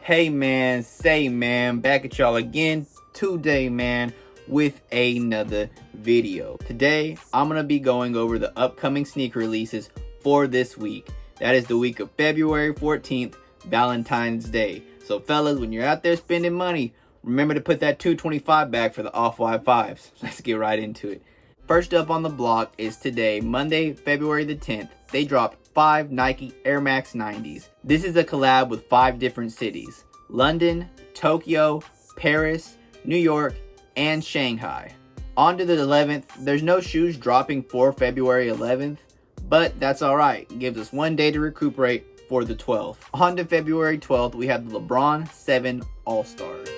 Hey man, say man, back at y'all again today man with another video. Today I'm gonna be going over the upcoming sneaker releases for this week. That is the week of February 14th, Valentine's Day. So fellas, when you're out there spending money, remember to put that $225 back for the Off-White 5s. Let's get right into it. First up on the block is today, Monday, February the 10th. They dropped 5 Nike Air Max 90s. This is a collab with 5 different cities: London, Tokyo, Paris, New York, and Shanghai. On to the 11th, there's no shoes dropping for February 11th, but that's alright. It gives us one day to recuperate for the 12th. On to February 12th, we have the LeBron 7 All-Stars.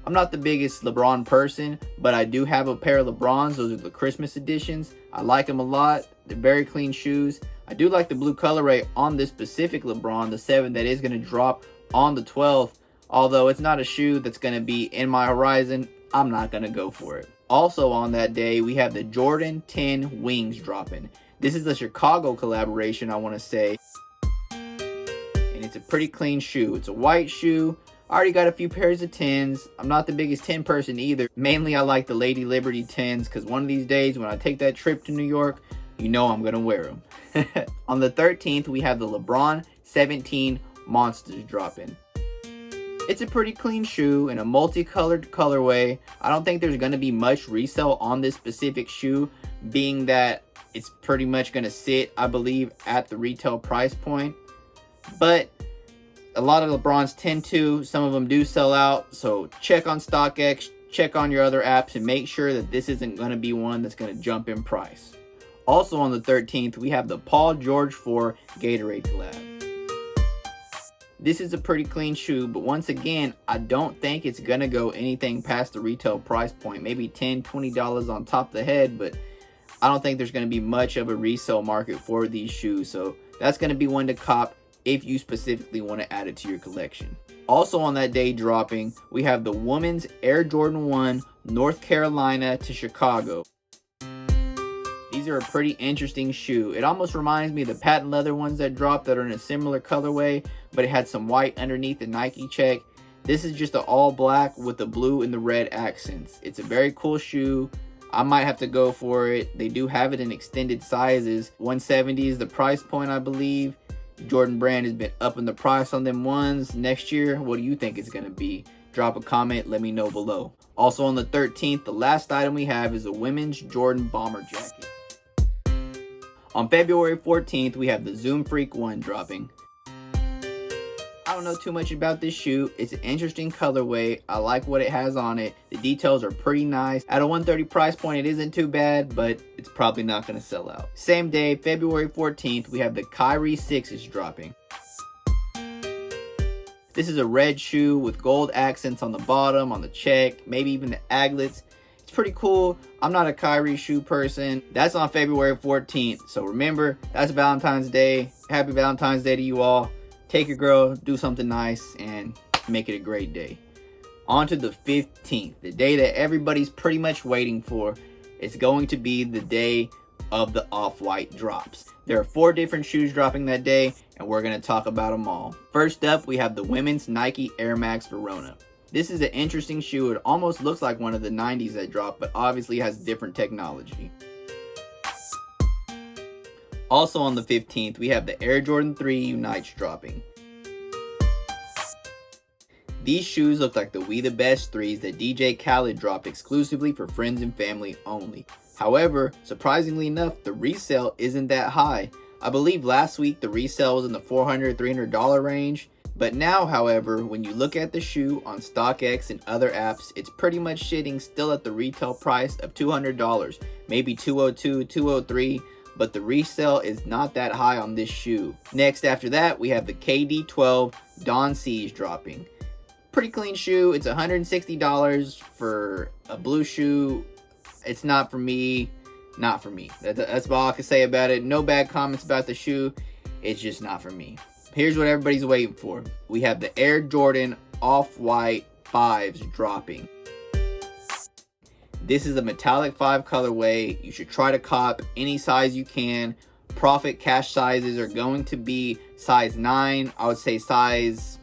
I'm not the biggest LeBron person, but I do have a pair of LeBrons. Those are the Christmas editions. I like them a lot. They're very clean shoes. I do like the blue colorway on this specific LeBron, the 7 that is going to drop on the 12th. Although it's not a shoe that's going to be in my horizon, I'm not going to go for it. Also on that day, we have the Jordan 10 Wings dropping. This is the Chicago collaboration, I want to say. And it's a pretty clean shoe. It's a white shoe. I already got a few pairs of 10s. I'm not the biggest 10 person either. Mainly I like the Lady Liberty 10s because one of these days when I take that trip to New York, you know I'm going to wear them. On the 13th, we have the LeBron 17 Monsters dropping. It's a pretty clean shoe in a multicolored colorway. I don't think there's going to be much resale on this specific shoe, being that it's pretty much going to sit, I believe, at the retail price point. But a lot of LeBrons tend to, some of them do sell out, so check on StockX, check on your other apps, and make sure that this isn't going to be one that's going to jump in price. Also on the 13th, we have the Paul George 4 Gatorade collab. This is a pretty clean shoe, but once again, I don't think it's going to go anything past the retail price point. Maybe $10, $20 on top of the head, but I don't think there's going to be much of a resale market for these shoes, so that's going to be one to cop if you specifically want to add it to your collection. Also on that day dropping, we have the women's Air Jordan 1 North Carolina to Chicago. These are a pretty interesting shoe. It almost reminds me of the patent leather ones that dropped that are in a similar colorway, but it had some white underneath the Nike check. This is just an all black with the blue and the red accents. It's a very cool shoe. I might have to go for it. They do have it in extended sizes. 170 is the price point, I believe. Jordan brand has been upping the price on them ones. Next year, what do you think it's going to be? Drop a comment, let me know below. Also on the 13th, the last item we have is a women's Jordan bomber jacket. On February 14th, we have the Zoom Freak 1 dropping. I don't know too much about this shoe. It's an interesting colorway. I like what it has on it. The details are pretty nice. At a $130 price point, it isn't too bad, but it's probably not going to sell out. Same day, February 14th, we have the Kyrie 6s dropping. This is a red shoe with gold accents on the bottom, on the check, maybe even the aglets. It's pretty cool. I'm not a Kyrie shoe person. That's on February 14th. So remember, that's Valentine's Day. Happy Valentine's Day to you all. Take your girl, do something nice, and make it a great day. On to the 15th, the day that everybody's pretty much waiting for. It's going to be the day of the Off-White drops. There are 4 different shoes dropping that day, and we're going to talk about them all. First up, we have the women's Nike Air Max Verona. This is an interesting shoe. It almost looks like one of the 90s that dropped, but obviously has different technology. Also on the 15th, we have the Air Jordan 3 Unites dropping. These shoes look like the We The Best 3s that DJ Khaled dropped exclusively for friends and family only. However, surprisingly enough, the resale isn't that high. I believe last week the resale was in the $400, $300 range. But now, however, when you look at the shoe on StockX and other apps, it's pretty much sitting still at the retail price of $200, maybe $202, $203. But the resale is not that high on this shoe. Next after that, we have the KD12 Dawn Seas dropping. Pretty clean shoe. It's $160 for a blue shoe. It's not for me. Not for me. That's all I can say about it. No bad comments about the shoe. It's just not for me. Here's what everybody's waiting for. We have the Air Jordan Off-White 5s dropping. This is a metallic 5 colorway. You should try to cop any size you can. Profit cash sizes are going to be size 9. I would say size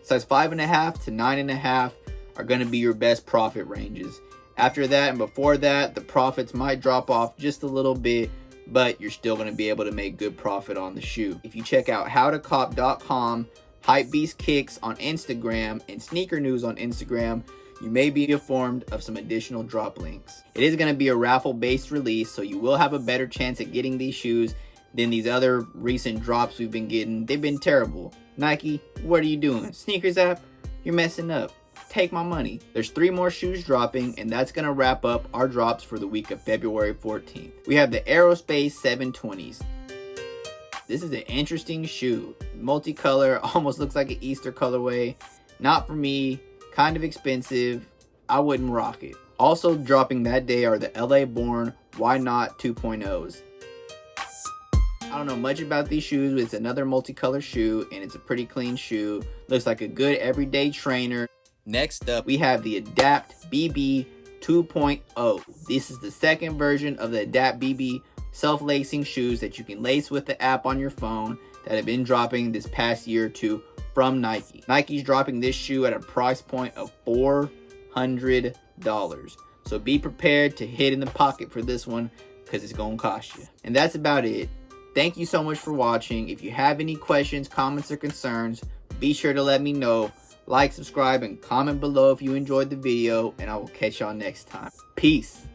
Size 5.5 to 9.5 are going to be your best profit ranges. After that and before that, the profits might drop off just a little bit, but you're still going to be able to make good profit on the shoe. If you check out howtocop.com, Hypebeast Kicks on Instagram, and Sneaker News on Instagram, you may be informed of some additional drop links. It is going to be a raffle based release, so you will have a better chance at getting these shoes than these other recent drops we've been getting. They've been terrible. Nike, what are you doing? Sneakers app, you're messing up. Take my money. There's 3 more shoes dropping, and that's going to wrap up our drops for the week of February 14th. We have the Aerospace 720s. This is an interesting shoe. Multicolor, almost looks like an Easter colorway. Not for me, kind of expensive. I wouldn't rock it. Also dropping that day are the LA Born Why Not 2.0s. I don't know much about these shoes, but it's another multicolor shoe, and it's a pretty clean shoe. Looks like a good everyday trainer. Next up, we have the Adapt BB 2.0. This is the second version of the Adapt BB self-lacing shoes that you can lace with the app on your phone that have been dropping this past year or two from Nike. Nike's dropping this shoe at a price point of $400. So be prepared to hit in the pocket for this one because it's going to cost you. And that's about it. Thank you so much for watching. If you have any questions, comments, or concerns, be sure to let me know. Like, subscribe, and comment below if you enjoyed the video, and I will catch y'all next time. Peace.